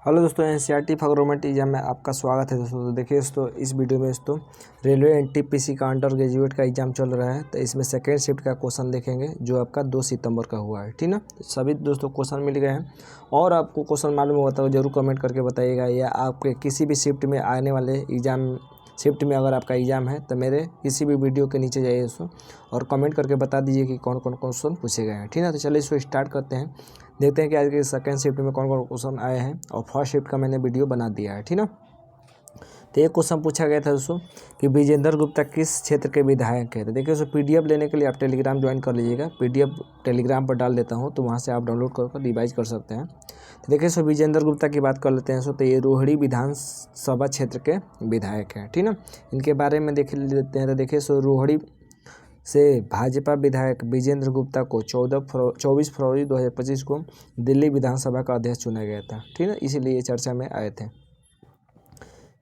Hello दोस्तों, NCERT for government exam में आपका स्वागत है दोस्तों। तो देखिए दोस्तों, इस वीडियो में दोस्तों रेलवे एनटीपीसी का अंडर ग्रेजुएट का एग्जाम चल रहा है। तो इसमें सेकेंड शिफ्ट का क्वेश्चन देखेंगे जो आपका 2 सितंबर का हुआ है। ठीक ना, सभी दोस्तों क्वेश्चन मिल गए हैं। और आपको क्वेश्चन मालूम हुआ तो जरूर कमेंट करके बताइएगा, या आपके किसी भी शिफ्ट में आने वाले एग्जाम शिफ्ट में अगर आपका एग्जाम है तो मेरे किसी भी वीडियो के नीचे जाइए दोस्तों और कमेंट करके बता दीजिए कि कौन कौन क्वेश्चन पूछे गए हैं। ठीक है, तो चलिए इसको स्टार्ट करते हैं। देखते हैं कि आज के सेकंड शिफ्ट में कौन कौन क्वेश्चन आए हैं, और फर्स्ट शिफ्ट का मैंने वीडियो बना दिया है। ठीक ना, तो एक क्वेश्चन पूछा गया था दोस्तों कि विजेंद्र गुप्ता किस क्षेत्र के विधायक है। तो देखिए दोस्तों, पीडीएफ लेने के लिए आप टेलीग्राम ज्वाइन कर लीजिएगा। पीडीएफ टेलीग्राम पर डाल देता हूँ, तो वहाँ से आप डाउनलोड कर रिवाइज कर सकते हैं। तो देखिए सो विजेंद्र गुप्ता की बात कर लेते हैं। तो ये रोहिणी विधानसभा क्षेत्र के विधायक हैं। ठीक ना, इनके बारे में देख लेते हैं। तो देखिए सो रोहिणी से भाजपा विधायक विजेंद्र गुप्ता को 24 फरवरी 2025 को दिल्ली विधानसभा का अध्यक्ष चुना गया था। ठीक है, इसीलिए चर्चा में आए थे।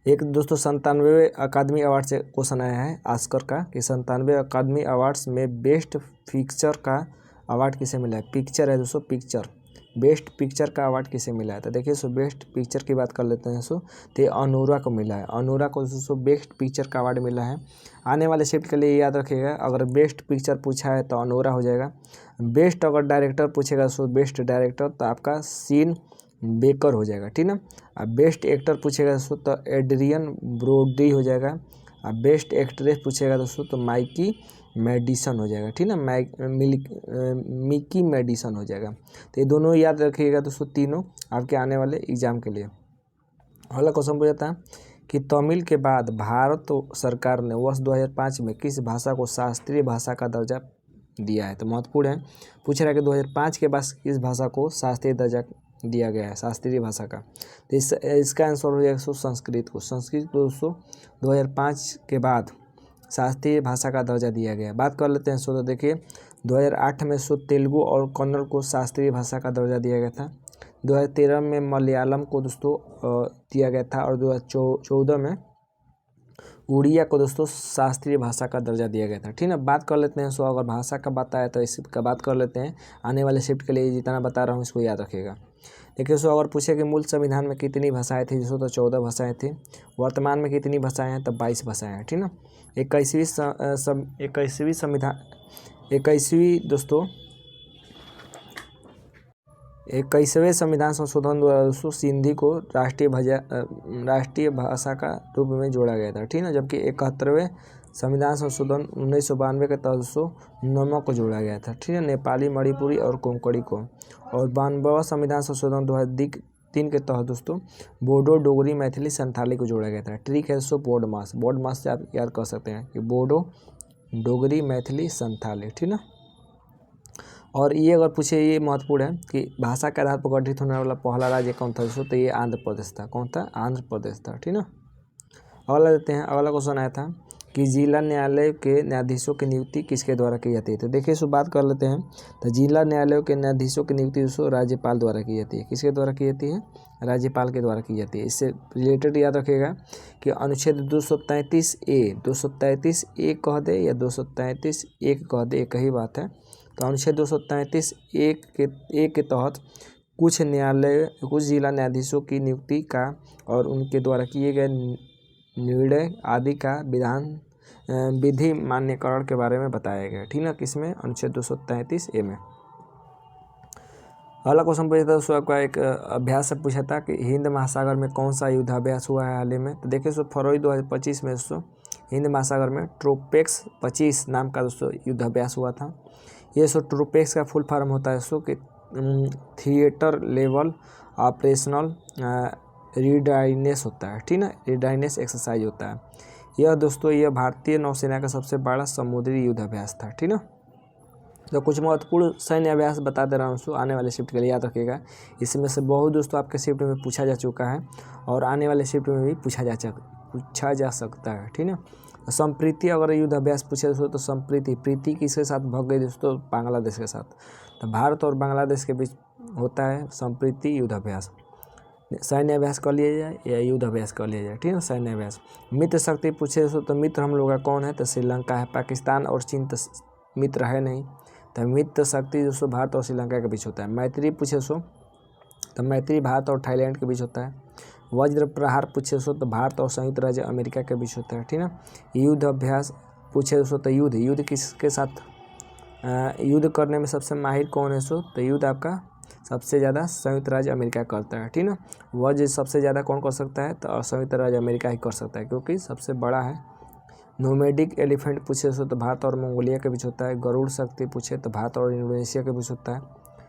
एक दोस्तों 97वें अकादमी अवार्ड से क्वेश्चन आया है आस्कर का, कि 97वें अकादमी अवार्ड्स में बेस्ट पिक्चर का अवार्ड किसे मिला है। पिक्चर है दोस्तों, पिक्चर बेस्ट पिक्चर का अवार्ड किसे मिला है। तो देखिए सो बेस्ट पिक्चर की बात कर लेते हैं दोस्तों, तो अनोरा को मिला है। अनोरा को दोस्तों बेस्ट पिक्चर का अवार्ड मिला है। आने वाले शिफ्ट के लिए याद रखिएगा, अगर बेस्ट पिक्चर पूछा है तो अनोरा हो जाएगा। बेस्ट अगर डायरेक्टर पूछेगा सो बेस्ट डायरेक्टर तो आपका सीन बेकर हो जाएगा। ठीक ना, अब बेस्ट एक्टर पूछेगा दोस्तों तो एड्रियन ब्रोडी हो जाएगा। अब बेस्ट एक्ट्रेस पूछेगा दोस्तों तो माइकी मेडिसन हो जाएगा। ठीक ना, मिकी मेडिसन हो जाएगा। तो ये दोनों याद रखिएगा दोस्तों, तीनों आपके आने वाले एग्जाम के लिए। अगला क्वेश्चन पूछता है कि तमिल के बाद भारत सरकार ने वर्ष 2005 में किस भाषा को शास्त्रीय भाषा का दर्जा दिया है। तो महत्वपूर्ण है, पूछ रहा है कि 2005 के बाद किस भाषा को शास्त्रीय दर्जा दिया गया है, शास्त्रीय भाषा का। तो इसका आंसर हो जाएगा संस्कृत को। संस्कृत को दोस्तों 2005 के बाद शास्त्रीय भाषा का दर्जा दिया गया है। बात कर लेते हैं सो, तो देखिए 2008 में तेलुगु और कन्नड़ को शास्त्रीय भाषा का दर्जा दिया गया था। 2013 में मलयालम को दोस्तों दिया गया था, और 2014 में उड़िया को दोस्तों शास्त्रीय भाषा का दर्जा दिया गया था। ठीक है, बात कर लेते हैं सो, अगर भाषा का बताया तो इसका बात कर लेते हैं। आने वाले शिफ्ट के लिए जितना बता रहा हूँ इसको याद रखिएगा। देखिए सो, अगर पूछे कि मूल संविधान में कितनी भाषाएं थी दोस्तों, तो 14 भाषाएं थी। वर्तमान में कितनी भाषाएं हैं, तो 22 भाषाएं हैं। ठीक ना, 21वें संविधान संशोधन द्वारा दोस्तों सिंधी को राष्ट्रीय भाषा का रूप में जोड़ा गया था। ठीक है, जबकि 71वें संविधान संशोधन 1992 के तहत दोस्तों नमक को जोड़ा गया था। ठीक है, नेपाली, मणिपुरी और कोंकणी को। और 92वां संविधान संशोधन 2003 के तहत दोस्तों बोडो, डोगरी, मैथिली, संथाली को जोड़ा गया था। ट्रिक है दोस्तों बोर्ड मास से आप याद कर सकते हैं कि बोडो, डोगरी, मैथिली, संथाली। ठीक ना, और ये अगर पूछे, ये महत्वपूर्ण है कि भाषा के आधार पर गठित होने वाला पहला राज्य कौन था दोस्तों, तो ये आंध्र प्रदेश था। कौन था? आंध्र प्रदेश था। ठीक ना, अगला देते हैं। अगला क्वेश्चन आया था कि जिला न्यायालय के न्यायाधीशों की नियुक्ति किसके द्वारा की जाती है। तो देखिए सो बात कर लेते हैं। तो जिला न्यायालयों के न्यायाधीशों की नियुक्ति दोस्तों राज्यपाल द्वारा की जाती है। किसके द्वारा की जाती है? राज्यपाल के द्वारा की जाती है। इससे रिलेटेड याद रखिएगा कि अनुच्छेद 233A कह दे या 233(1) कह दे, एक ही बात है। तो अनुच्छेद 233(1) के तहत कुछ जिला न्यायाधीशों की नियुक्ति का और उनके द्वारा किए गए निर्णय आदि का विधि मान्यकरण के बारे में बताया गया। ठीक ना, किसमें? अनुच्छेद 233A में। अगला क्वेश्चन पूछा था दोस्तों, आपका एक अभ्यास से पूछा था कि हिंद महासागर में कौन सा युद्धाभ्यास हुआ है हाल ही में। तो देखिए सो फरवरी 2025 में दोस्तों हिंद महासागर में ट्रोपेक्स 25 नाम का दोस्तों युद्धाभ्यास हुआ था। ये सो ट्रोपेक्स का फुल फॉर्म होता है दोस्तों कि थिएटर लेवल ऑपरेशनल रीडाइनेस होता है। ठीक ना, रीडाइनेस एक्सरसाइज होता है यह दोस्तों। यह भारतीय नौसेना का सबसे बड़ा समुद्री युद्धाभ्यास था। ठीक ना, तो कुछ महत्वपूर्ण सैन्य अभ्यास बता दे रहा हूँ दोस्तों, आने वाले शिफ्ट के लिए याद रखिएगा। इसमें से बहुत दोस्तों आपके शिफ्ट में पूछा जा चुका है, और आने वाले शिफ्ट में भी पूछा जा सकता है। ठीक है, संप्रीति अगर युद्ध अभ्यास पूछे दोस्तों, तो प्रीति किसके साथ भाग गई दोस्तों? बांग्लादेश के साथ। तो भारत और बांग्लादेश के बीच होता है संप्रीति युद्ध अभ्यास। सैन्य अभ्यास कर लिया जाए या युद्ध अभ्यास कर लिया जाए। ठीक है, सैन्य अभ्यास। मित्र शक्ति पूछे दोस्तों, तो मित्र हम लोग का कौन है? तो श्रीलंका है। पाकिस्तान और चीन तो मित्र है नहीं। तो मित्र शक्ति दोस्तों भारत और श्रीलंका के बीच होता है। मैत्री पूछे दोस्तों, तो मैत्री भारत और थाईलैंड के बीच होता है। वज्र प्रहार पूछे दोस्तों तो भारत और संयुक्त राज्य अमेरिका के बीच होता है, ठीक ना। युद्ध अभ्यास पूछे दोस्तों तो युद्ध किसके साथ युद्ध करने में सबसे माहिर कौन है दोस्तों, तो युद्ध आपका सबसे ज़्यादा संयुक्त राज्य अमेरिका करता है, ठीक ना। वज्र सबसे ज़्यादा कौन कर सकता है, तो संयुक्त राज्य अमेरिका ही कर सकता है क्योंकि सबसे बड़ा है। नोमैडिक एलिफेंट पूछे तो भारत और मंगोलिया के बीच होता है। गरुड़ शक्ति पूछे तो भारत और इंडोनेशिया के बीच होता है।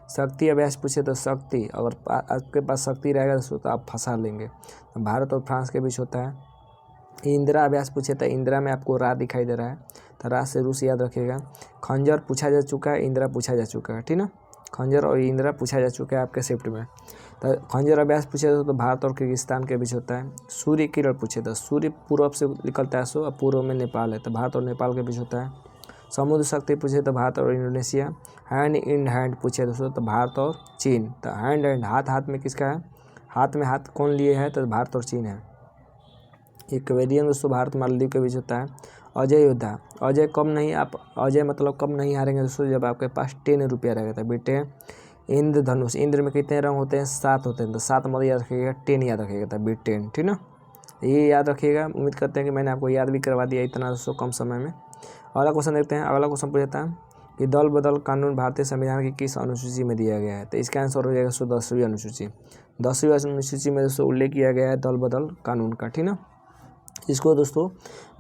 शक्ति अभ्यास पूछे तो शक्ति, अगर आपके पास शक्ति रहेगा दोस्तों तो आप फंसा लेंगे, तो भारत और फ्रांस के बीच होता है। इंदिरा अभ्यास पूछे तो इंदिरा में आपको रा दिखाई दे रहा है, तो रा से रूस याद रखिएगा। खंजर पूछा जा चुका है, इंदिरा पूछा जा चुका है, ठीक ना। खंजर और इंदिरा पूछा जा चुका है आपके शिफ्ट में। तो खंजर अभ्यास पूछे तो भारत और किर्गिस्तान के बीच होता है। सूर्य किरण पूछे तो सूर्य पूर्व से निकलता है और पूर्व में नेपाल है, तो भारत और नेपाल के बीच होता है। समुद्र शक्ति पूछे तो भारत और इंडोनेशिया। हैंड इन हैंड पूछे दोस्तों तो भारत और चीन। तो हैंड एंड हाथ में किसका है, हाथ में हाथ कौन लिए है, तो भारत और चीन है। इक्वेरियन दोस्तों भारत मालदीव के बीच होता है। अजय योद्धा, अजय कब नहीं, आप अजय मतलब कब नहीं हारेंगे दोस्तों, जब आपके पास 10 रुपया रहेगा। तो बेटे इंद्रधनुष, इंद्र में कितने रंग होते हैं, 7 होते हैं, तो 7 मत याद रखिएगा, 10 याद रखिएगा, तब बी 10, ठीक ना। ये याद रखिएगा। उम्मीद करते हैं कि मैंने आपको याद भी करवा दिया इतना दोस्तों कम समय में। अगला क्वेश्चन देखते हैं। अगला क्वेश्चन पूछता है कि दल बदल कानून भारतीय संविधान की किस अनुसूची में दिया गया है, तो इसका आंसर हो जाएगा दोस्तों 10वीं अनुसूची। 10वीं अनुसूची में दोस्तों उल्लेख किया गया है दल बदल कानून का, ठीक ना। इसको दोस्तों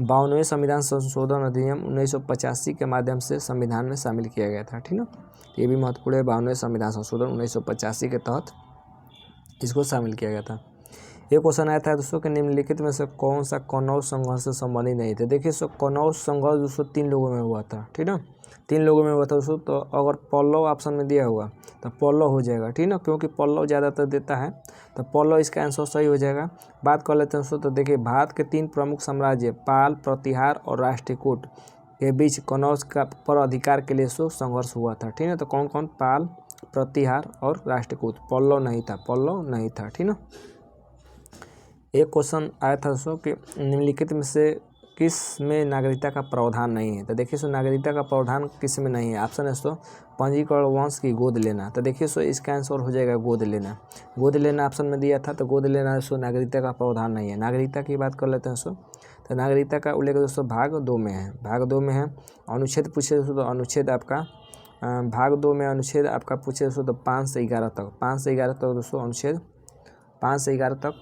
52वें संविधान संशोधन अधिनियम 1985 के माध्यम से संविधान में शामिल किया गया था, ठीक ना। ये भी महत्वपूर्ण है, 52वें संविधान संशोधन 1985 के तहत इसको शामिल किया गया था। ये क्वेश्चन आया था दोस्तों कि निम्नलिखित में से कौन सा कनौज संघर्ष से संबंधित नहीं थे। देखिए दोस्तों कनौज संघर्ष दोस्तों 3 लोगों में हुआ था, ठीक ना। 3 लोगों में हुआ था दोस्तों। तो अगर पल्लव ऑप्शन में दिया हुआ तो पल्लव हो जाएगा, ठीक ना, क्योंकि पल्लव ज़्यादातर देता है, तो पल्लव इसका आंसर सही हो जाएगा। बात कर लेते हैं दोस्तों। तो देखिए भारत के 3 प्रमुख साम्राज्य पाल, प्रतिहार और राष्ट्रकूट के बीच कनौज का पर अधिकार के लिए संघर्ष हुआ था, ठीक है। तो कौन कौन, पाल, प्रतिहार और राष्ट्रकूट। पल्लव नहीं था, ठीक ना। एक क्वेश्चन आया था दोस्तों कि निम्नलिखित में से किस में नागरिकता का प्रावधान नहीं है। तो देखिए सो नागरिकता का प्रावधान किस में नहीं है। ऑप्शन है दोस्तों पंजीकरण वंश की गोद लेना। तो देखिए सो इसका आंसर हो जाएगा गोद लेना। गोद लेना ऑप्शन में दिया था, तो गोद लेना दोस्तों नागरिकता का प्रावधान नहीं है। नागरिकता की बात कर लेते हैं दोस्तों। तो नागरिकता का उल्लेख दोस्तों भाग 2 में है। भाग 2 में है। अनुच्छेद पूछे दोस्तों तो अनुच्छेद आपका भाग 2 में अनुच्छेद आपका पूछे दोस्तों तो 5 से 11 तक, 5 से 11 तक दोस्तों अनुच्छेद 5 से 11 तक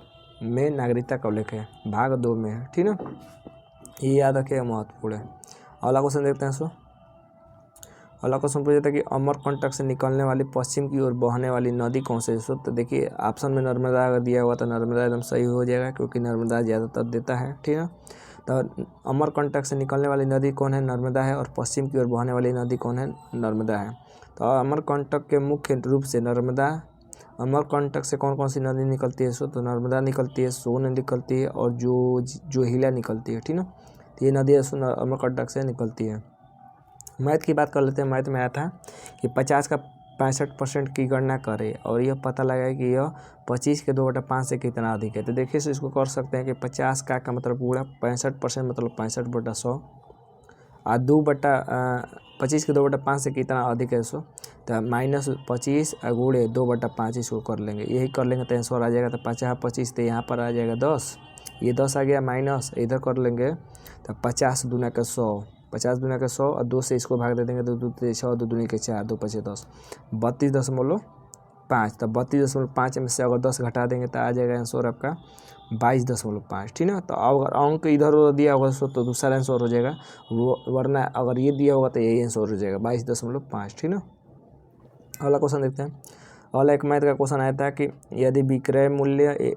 में नागरिकता का उल्लेख है, भाग 2 में है, ठीक ना। ये याद रखिएगा, महत्वपूर्ण है। अगला क्वेश्चन देखते हैं दोस्तों। अगला क्वेश्चन पूछा था कि अमरकंटक से निकलने वाली पश्चिम की ओर बहने वाली नदी कौन सी है। तो देखिए ऑप्शन में नर्मदा अगर दिया हुआ तो नर्मदा एकदम सही हो जाएगा, क्योंकि नर्मदा ज़्यादातर देता है, ठीक है। तो अमरकंटक से निकलने वाली नदी कौन है, नर्मदा है। और पश्चिम की ओर बहने वाली नदी कौन है, नर्मदा है। तो अमरकंटक के मुख्य रूप से नर्मदा, अमरकंटक से कौन कौन सी नदी निकलती है, तो नर्मदा निकलती है, सोन निकलती है और जोहिला निकलती है, ठीक ना। तो ये नदी अमरकंटक से निकलती है। मैथ की बात कर लेते हैं। मैथ में आया था कि 50 का 65% की गणना करें और यह पता लगाए कि यह 25 के 2/5 से कितना अधिक है। तो देखिए इसको कर सकते हैं कि 50 का मतलब पूरा 65% मतलब 65/100 और 25 के 2/5 से कितना अधिक है, सो तो -25 गुणे 2/5 इसको कर लेंगे। यही कर लेंगे तो आंसर आ जाएगा। तो 50 25 तो यहाँ पर आ जाएगा 10, ये 10 आ गया माइनस, इधर कर लेंगे तो 50 दूना के 100, 50 दूना के 100 और 2 से इसको भाग दे देंगे तो 2 3 6 2 दूनी के 4 2 5 10, 32.5। तो 32.5 में से अगर 10 घटा देंगे तो आ जाएगा आंसर आपका 22.5, ठीक ना। तो अगर अंक इधर दिया होगा तो दूसरा आंसर हो जाएगा, वरना अगर ये दिया होगा तो यही आंसर हो जाएगा 22.5, ठीक ना। अगला क्वेश्चन देखते हैं। अगला एक मैथ का क्वेश्चन आया था कि यदि विक्रय मूल्य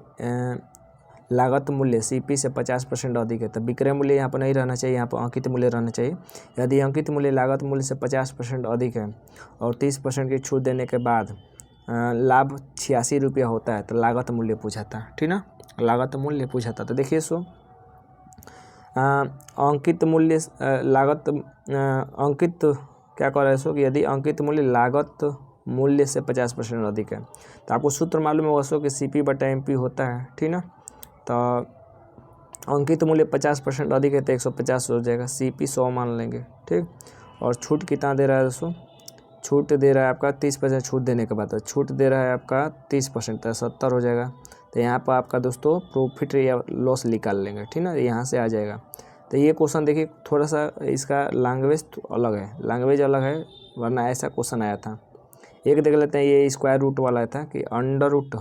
लागत मूल्य CP से 50% अधिक है, तो विक्रय मूल्य यहाँ पर नहीं रहना चाहिए, यहाँ पर अंकित मूल्य रहना चाहिए। यदि अंकित मूल्य लागत मूल्य से 50% अधिक है और 30% की छूट देने के बाद लाभ 86 रुपया होता है, तो लागत मूल्य पूछा था, ठीक ना, लागत मूल्य पूछा था। तो देखिए सो अंकित मूल्य लागत अंकित क्या कर रहा है सो कि यदि अंकित मूल्य लागत मूल्य से 50% अधिक है, तो आपको सूत्र मालूम होगा सो कि CP/MP होता है, ठीक ना। तो अंकित मूल्य 50% अधिक है तो 150 हो जाएगा, CP 100 मान लेंगे, ठीक। और छूट कितना दे रहा है दोस्तों, छूट दे रहा है आपका 30% छूट देने के बाद, तो छूट दे रहा है आपका 30%, तो 70 हो जाएगा। तो यहाँ पर आपका दोस्तों प्रॉफिट या लॉस निकाल लेंगे, ठीक ना, यहाँ से आ जाएगा। तो ये क्वेश्चन देखिए थोड़ा सा इसका लैंग्वेज अलग है, लैंग्वेज अलग है, वरना ऐसा क्वेश्चन आया था। एक देख लेते हैं, ये स्क्वायर रूट वाला था कि अंडर रूट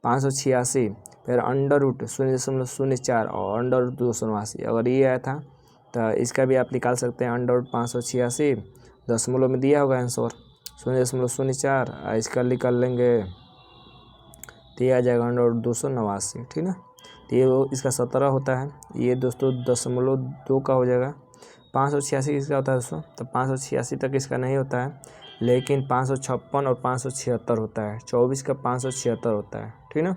586 फिर अंडर रूट 0.04 और अंडर रूट 289, अगर ये आया था तो इसका भी आप निकाल सकते हैं। अंडर रूट 586 दशमलव में दिया होगा आंसर 0.04, इसका निकाल लेंगे तो ये आ जाएगा अंडर रूट 289, ठीक ना। तो ये इसका 17 होता है, ये दोस्तों 0.2 का हो जाएगा। 586 किसका होता है दोस्तों, तो 586 तक इसका नहीं होता है, लेकिन 556 और 576 होता है। 24 का 576 होता है, ठीक ना।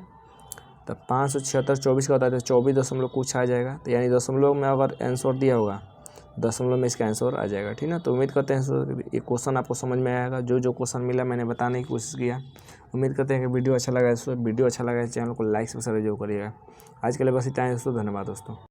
तो 576 24 का होता है, तो 24 दशमलव कुछ आ जाएगा। तो यानी दशमलव में अगर आंसर दिया होगा, दशमलव में इसका आंसर आ जाएगा, ठीक ना। तो उम्मीद करते हैं ये क्वेश्चन आपको समझ में आएगा। जो क्वेश्चन मिला मैंने बताने की कोशिश किया। उम्मीद करते हैं कि वीडियो अच्छा लगा है दोस्तों। वीडियो अच्छा लगा है चैनल को लाइक सब्सक्राइब जरूर करिएगा। आज के लिए बस इतना ही दोस्तों, धन्यवाद दोस्तों।